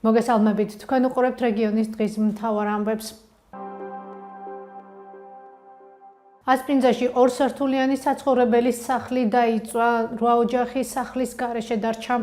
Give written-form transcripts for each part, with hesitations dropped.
მოგესალმებით, თქვენ უყურებთ რეგიონის დღის მთავარ ამბებს. ასპინძაში ორსართულიანი საცხოვრებელი სახლი დაიწვა, 8 ოჯახი სახლის გარეშე დარჩა.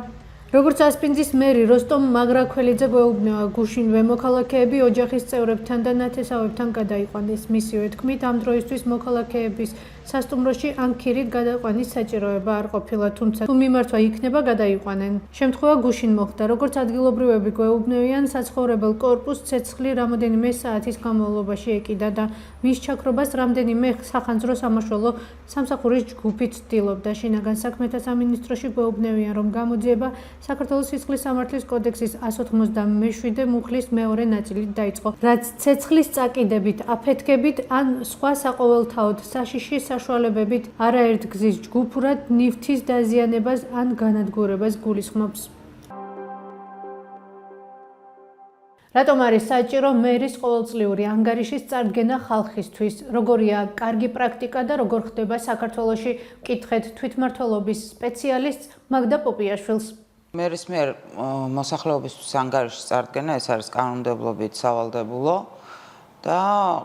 როგორც ასპინძის მერი როსტომ მაგრაქველიძე გვეუბნება, გუშინვე მოქალაქეები ოჯახის წევრებთან და ნათესავებთან გადაიყვანეს. მისივე თქმით, ამ დროისთვის მოქალაქეების სასტუმროში ან ქირით გადაყვანის საჭიროება არ ყოფილა, თუმცა თუ მიმართვა იქნება, გადაიყვანენ. შემთხვევა გუშინ მოხდა, როგორც ადგილობრივები გვეუბნებიან, საცხოვრებელ კორპუსს ცეცხლი რამოდენიმე საათის განმავლობაში ეკიდა და მის ჩაქრობას რამდენიმე სახანძრო სამაშველო სამსახურის ჯგუფი ცდილობდა. შინაგან საქმეთა სამინისტროში გვეუბნებიან, რომ გამოძიება საქართველოს სისხლის სამართლის კოდექსის 197 მუხლის მეორე ნაწილით დაიწყო, რაც ცეცხლის წაკიდებით, აფეთქებით ან სხვა საყოველთაოდ საშიში საშუალებებით არაერთ გზის ჯგუფურად ნივთის დაზიანებას ან განადგურებას გულისხმობს. რატომ არის საჭირო მერის ყოველწლიური ანგარიშის წარდგენა ხალხისთვის? როგორია კარგი პრაქტიკა და როგორ ხდება საქართველოში? ვკითხეთ თვითმმართველობის სპეციალისტს მაგდა პოპიაშვილს. მერის მიერ მოსახლეობისთვის ანგარიშის წარდგენა ეს არის კანონმდებლობით სავალდებულო და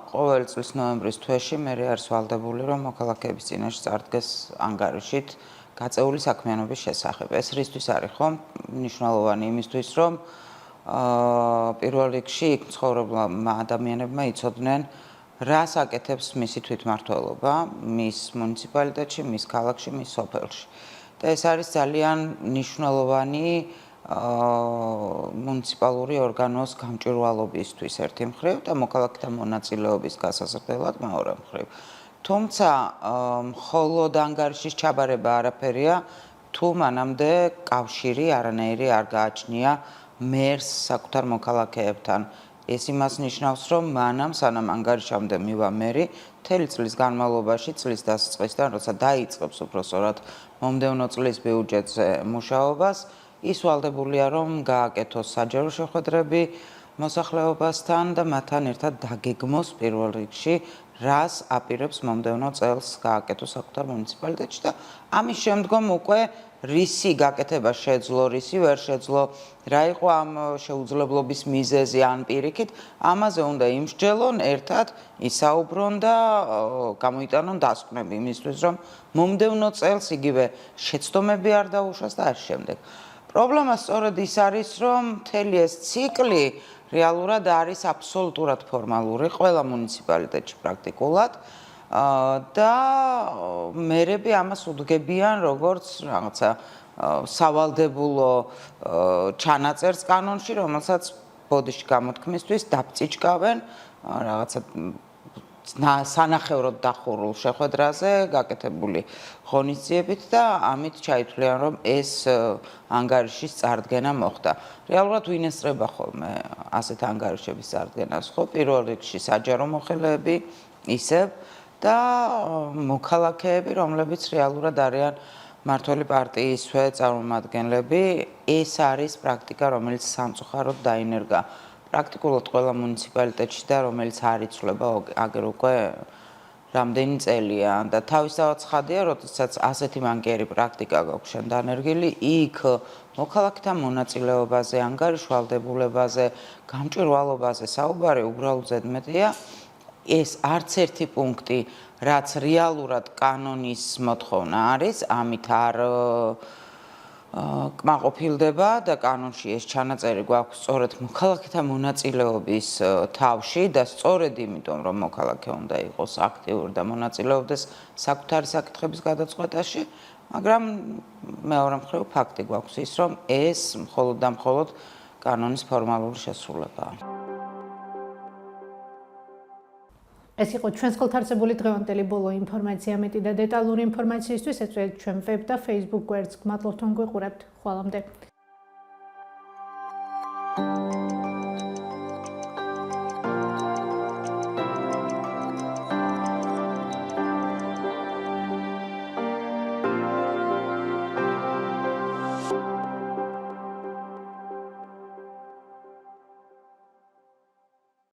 ყოველი წლის ნოემბრის თვეში მერი არის ვალდებული, რომ მოქალაქეების წინაშე წარდგეს ანგარიშით გაწეული საქმიანობის შესახებ. ეს რისთვის არის ხომ მნიშვნელოვანი? იმისთვის, რომ პირველ რიგში იქ მცხოვრებმა ადამიანებმა იცოდნენ, რას აკეთებს მისი თვითმმართველობა მის მუნიციპალიტეტში, მის ქალაქში, მის სოფელში. და ეს არის ძალიან მნიშვნელოვანი მუნიციპალური ორგანოს გამჭვირვალობისთვის ერთი მხრივ და მოქალაქეთა მონაწილეობის გასაზრდელად მეორე მხრივ. თუმცა მხოლოდ ანგარიშის ჩაბარება არაფერია, თუ მანამდე კავშირი არანაირი არ გააჩნია მერს საკუთარ მოქალაქეებთან. ეს იმას ნიშნავს, რომ მანამ სანამ ანგარიშამდე მივა მერი, მთელი წლის განმავლობაში, წლის დასაწყისიდან, როცა დაიწყებს უბრალოდ მომდევნო წლის ბიუჯეტზე მუშაობას, ის ვალდებულია, რომ გააკეთოს საჯარო შეხვედრები მოსახლეობასთან და მათთან ერთად დაგეგმოს პირველ რიგში, რას აპირებს მომდევნო წელს გააკეთოს საკუთარ მუნიციპალიტეტში და ამის შემდგომ უკვე რისი გაკეთება შეძლო, რისი ვერ შეძლო, რა იყო ამ შეუძლებლობის მიზეზი ან პირიქით, ამაზე უნდა იმსჯელონ, ერთად ისაუბრონ და გამოიტანონ დასკვნები იმისთვის, რომ მომდევნო წელს იგივე შეცდომები არ დაუშვას და ამ შემდეგ. პრობლემა სწორედ ის არის, რომ მთელი ეს ციკლი რეალურად არის აბსოლუტურად ფორმალური ყველა მუნიციპალიტეტში პრაქტიკულად და მერები ამას უდგებიან როგორც რაღაცა სავალდებულო ჩანაწერს კანონში, რომელსაც ბოდიში გამოთქმისთვის დაბწიჭკავენ რაღაცა სანახევროდ დახურულ შეხვედრაზე გაკეთებული ღონისძიებით და ამით ჩაითვლიან, რომ ეს ანგარიშის წარდგენა მოხდა. რეალურად ვინ ესწრება ხოლმე ასეთ ანგარიშების წარდგენას? ხო, პირველ რიგში საჯარო მოხელეები ისევ და მოქალაქეები, რომლებიც რეალურად არიან მმართველი პარტიისვე წარმომადგენლები. ეს არის პრაქტიკა, რომელიც სამწუხაროდ დაინერგა პრაქტიკულად ყველა მუნიციპალიტეტში და რომელიც არ იცვლება აგერ უკვე რამდენი წელია და თავისთავად ცხადია, როდესაც ასეთი მანკიერი პრაქტიკა გაქვს შენ დანერგილი, იქ მოქალაქეთა მონაწილეობაზე, ანგარიშვალდებულებაზე, გამჭვირვალობაზე საუბარი უბრალოდ ზედმეტია. ეს არც ერთი პუნქტი, რაც რეალურად კანონის მოთხოვნა არის, ამით არ კმაყოფილდება და კანონში ეს ჩანაწერი გვაქვს სწორედ მოქალაქეთა მონაწილეობის თავში და სწორედ იმიტომ, რომ მოქალაქე უნდა იყოს აქტიური და მონაწილეობდეს საკუთარი საკითხების გადაწყვეტაში, მაგრამ მეორე მხრივ ფაქტი გვაქვს ის, რომ ეს მხოლოდ და მხოლოდ კანონის ფორმალური შესრულებაა. ეს იყო ჩვენს ხელთ არსებული დღევანდელი ბოლო ინფორმაცია. მეტი და დეტალური ინფორმაციისთვის ეწვიეთ ჩვენ ვებ და Facebook გვერდს. გმადლობთ, რომ გვიყურებთ. ხვალამდე.